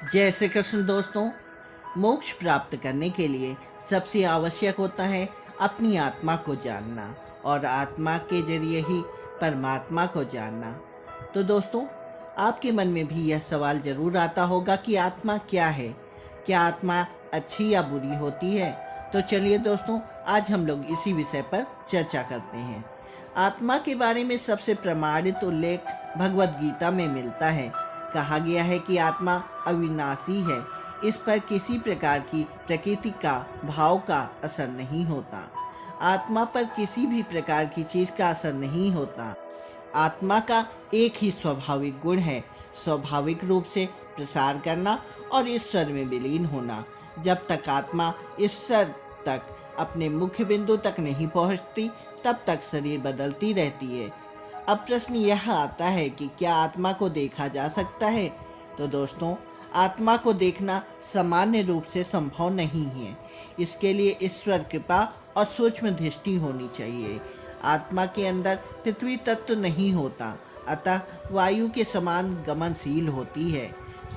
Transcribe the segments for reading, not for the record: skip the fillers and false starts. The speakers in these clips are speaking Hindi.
जय श्री कृष्ण दोस्तों। मोक्ष प्राप्त करने के लिए सबसे आवश्यक होता है अपनी आत्मा को जानना और आत्मा के जरिए ही परमात्मा को जानना। तो दोस्तों, आपके मन में भी यह सवाल जरूर आता होगा कि आत्मा क्या है, क्या आत्मा अच्छी या बुरी होती है। तो चलिए दोस्तों, आज हम लोग इसी विषय पर चर्चा करते हैं। आत्मा के बारे में सबसे प्रमाणित उल्लेख भगवद गीता में मिलता है। कहा गया है कि आत्मा अविनाशी है, इस पर किसी प्रकार की प्रकृति का भाव का असर नहीं होता। आत्मा पर किसी भी प्रकार की चीज का असर नहीं होता। आत्मा का एक ही स्वाभाविक गुण है, स्वाभाविक रूप से प्रसार करना और ईश्वर में विलीन होना। जब तक आत्मा ईश्वर तक अपने मुख्य बिंदु तक नहीं पहुंचती, तब तक शरीर बदलती रहती है। अब प्रश्न यह आता है कि क्या आत्मा को देखा जा सकता है। तो दोस्तों, आत्मा को देखना सामान्य रूप से संभव नहीं है। इसके लिए ईश्वर कृपा और सूक्ष्म दृष्टि होनी चाहिए। आत्मा के अंदर पृथ्वी तत्व नहीं होता, अतः वायु के समान गमनशील होती है।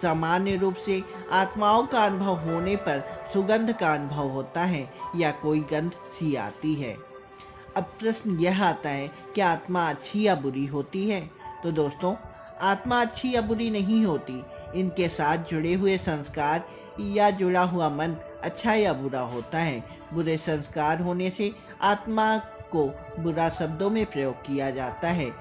सामान्य रूप से आत्माओं का अनुभव होने पर सुगंध का अनुभव होता है या कोई गंध सी आती है। अब प्रश्न यह आता है, क्या आत्मा अच्छी या बुरी होती है। तो दोस्तों, आत्मा अच्छी या बुरी नहीं होती, इनके साथ जुड़े हुए संस्कार या जुड़ा हुआ मन अच्छा या बुरा होता है। बुरे संस्कार होने से आत्मा को बुरा शब्दों में प्रयोग किया जाता है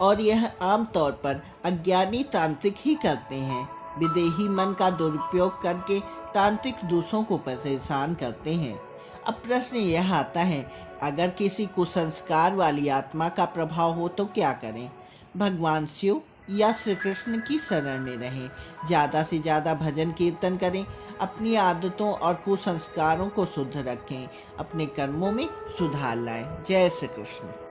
और यह आमतौर पर अज्ञानी तांत्रिक ही करते हैं। विदेही मन का दुरुपयोग करके तांत्रिक दूसरों को परेशान करते हैं। अब प्रश्न यह आता है, अगर किसी कुसंस्कार वाली आत्मा का प्रभाव हो तो क्या करें। भगवान शिव या श्री कृष्ण की शरण में रहें, ज़्यादा से ज़्यादा भजन कीर्तन करें, अपनी आदतों और कुसंस्कारों को शुद्ध रखें, अपने कर्मों में सुधार लाएं। जय श्री कृष्ण।